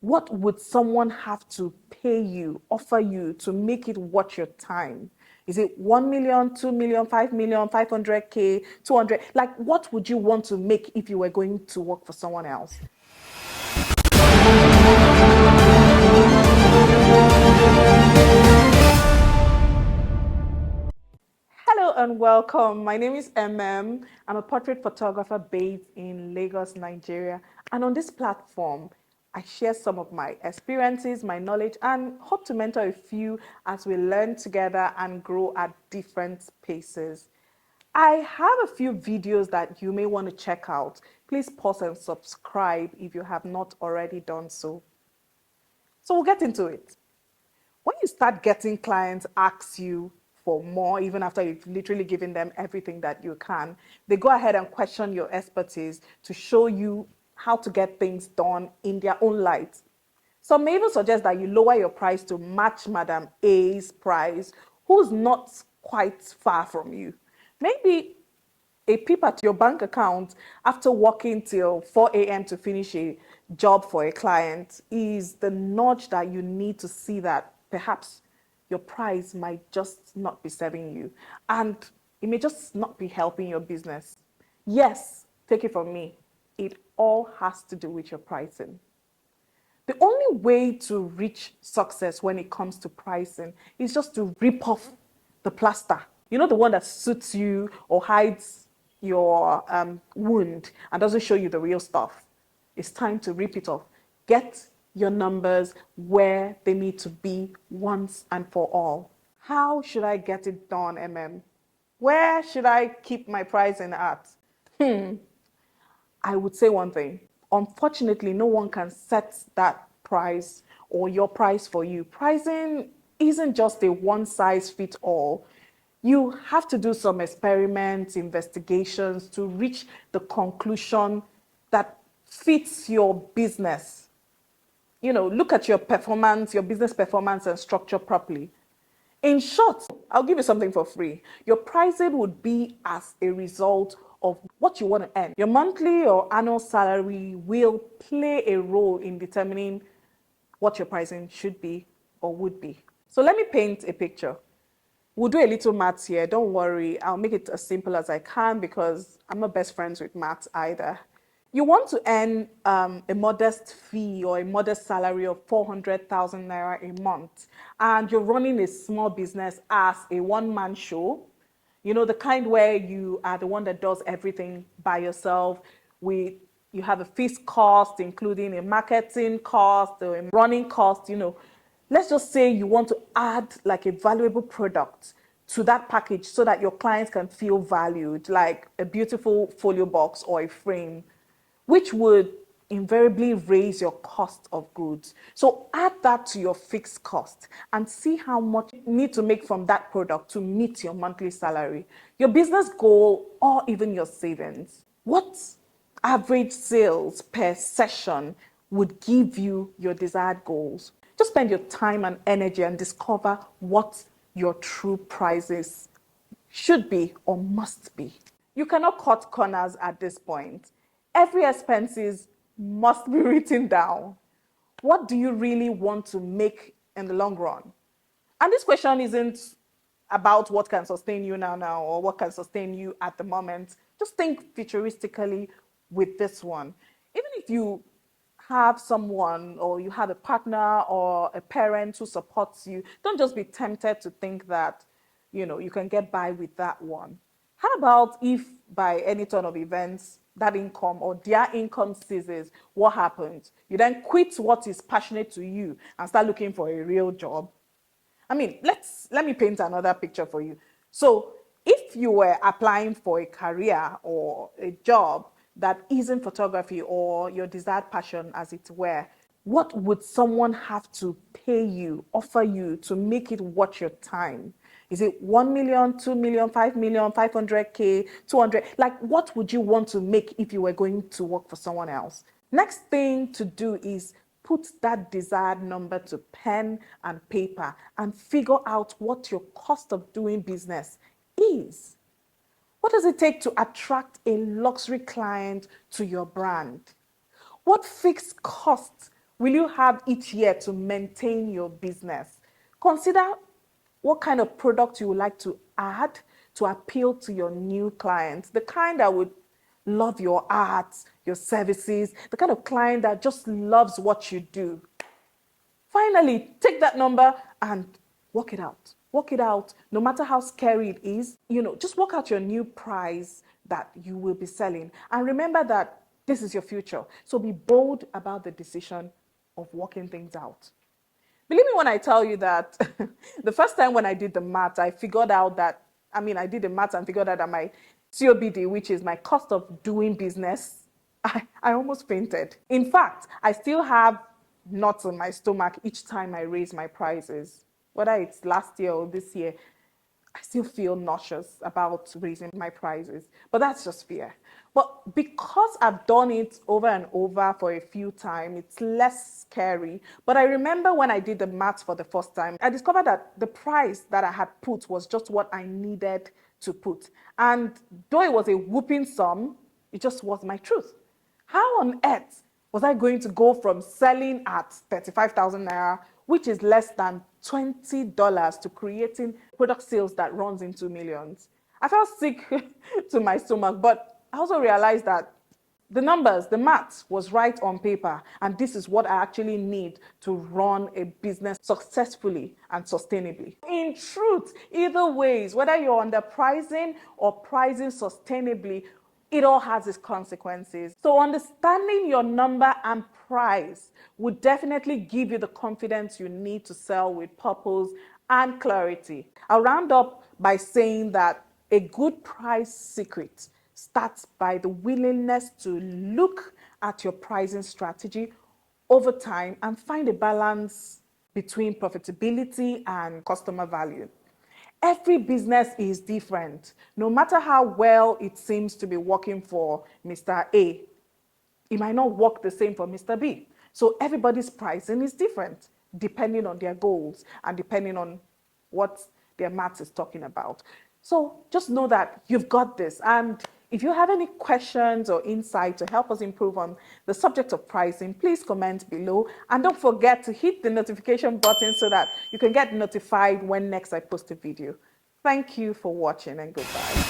What would someone have to pay you, offer you to make it worth your time? Is it 1 million, 2 million, 5 million, 500K, 200? Like, what would you want to make if you were going to work for someone else? Hello and welcome. My name is I'm a portrait photographer based in Lagos, Nigeria. And on this platform, I share some of my experiences, my knowledge, and hope to mentor a few as we learn together and grow at different paces. I have a few videos that you may want to check out. Please pause and subscribe if you have not already done so. So we'll get into it. When you start getting clients ask you for more, even after you've literally given them everything that you can, they go ahead and question your expertise to show you how to get things done in their own light. Some may even suggest that you lower your price to match Madam A's price, who's not quite far from you. Maybe a peep at your bank account after working till 4 a.m. to finish a job for a client is the nudge that you need to see that perhaps your price might just not be serving you and it may just not be helping your business. Yes, take it from me, it all has to do with your pricing. The only way to reach success when it comes to pricing is just to rip off the plaster. You know, the one that suits you or hides your wound and doesn't show you the real stuff. It's time to rip it off. Get your numbers where they need to be once and for all. How should I get it done, Where should I keep my pricing at? I would say one thing. Unfortunately, no one can set that price or your price for you. Pricing isn't just a one size fits all. You have to do some experiments, investigations to reach the conclusion that fits your business. You know, look at your performance, your business performance, and structure properly. In short, I'll give you something for free. Your pricing would be as a result of what you want to earn. Your monthly or annual salary will play a role in determining what your pricing should be or would be. So let me paint a picture. We'll do a little maths here. Don't worry. I'll make it as simple as I can because I'm not best friends with maths either. You want to earn a modest fee or a modest salary of 400,000 naira a month, and you're running a small business as a one-man show. You know, the kind where you are the one that does everything by yourself. You have a fixed cost, including a marketing cost, or a running cost, you know. Let's just say you want to add like a valuable product to that package so that your clients can feel valued, like a beautiful folio box or a frame, which would invariably raise your cost of goods. So add that to your fixed cost and see how much you need to make from that product to meet your monthly salary, your business goal, or even your savings. What average sales per session would give you your desired goals? Just spend your time and energy and discover what your true prices should be or must be. You cannot cut corners at this point. Every expenses must be written down. What do you really want to make in the long run? And this question isn't about what can sustain you now or what can sustain you at the moment. Just think futuristically with this one. Even if you have someone or you have a partner or a parent who supports you, don't just be tempted to think that, you know, you can get by with that one. How about if by any turn of events that income or their income ceases, what happens? You then quit what is passionate to you and start looking for a real job. I mean, let me paint another picture for you. So if you were applying for a career or a job that isn't photography or your desired passion, as it were, what would someone have to pay you, offer you to make it worth your time? Is it 1 million, 2 million, 5 million, 500K, 200? Like, what would you want to make if you were going to work for someone else? Next thing to do is put that desired number to pen and paper and figure out what your cost of doing business is. What does it take to attract a luxury client to your brand? What fixed costs will you have each year to maintain your business? Consider what kind of product you would like to add to appeal to your new clients, the kind that would love your art, your services, the kind of client that just loves what you do. Finally, take that number and work it out. Work it out, no matter how scary it is. Just work out your new price that you will be selling. And remember that this is your future. So be bold about the decision of working things out. Believe me when I tell you that the first time when I did the math, I figured out that, I did the math and figured out that my COBD, which is my cost of doing business, I almost fainted. In fact, I still have knots in my stomach each time I raise my prices. Whether it's last year or this year, I still feel nauseous about raising my prices, but that's just fear. But because I've done it over and over for a few times, it's less scary. But I remember when I did the math for the first time, I discovered that the price that I had put was just what I needed to put. And though it was a whooping sum, it just was my truth. How on earth was I going to go from selling at 35,000 naira, which is less than $20, to creating product sales that runs into millions? I felt sick to my stomach, but I also realized that the numbers, the math was right on paper, and this is what I actually need to run a business successfully and sustainably. In truth, either ways, whether you're underpricing or pricing sustainably, it all has its consequences. So understanding your number and price would definitely give you the confidence you need to sell with purpose and clarity. I'll round up by saying that a good price secret starts by the willingness to look at your pricing strategy over time and find a balance between profitability and customer value. Every business is different. No matter how well it seems to be working for Mr. A, it might not work the same for Mr. B. So everybody's pricing is different depending on their goals and depending on what their maths is talking about. So just know that you've got this. And if you have any questions or insight to help us improve on the subject of pricing, please comment below. And don't forget to hit the notification button so that you can get notified when next I post a video. Thank you for watching, and goodbye.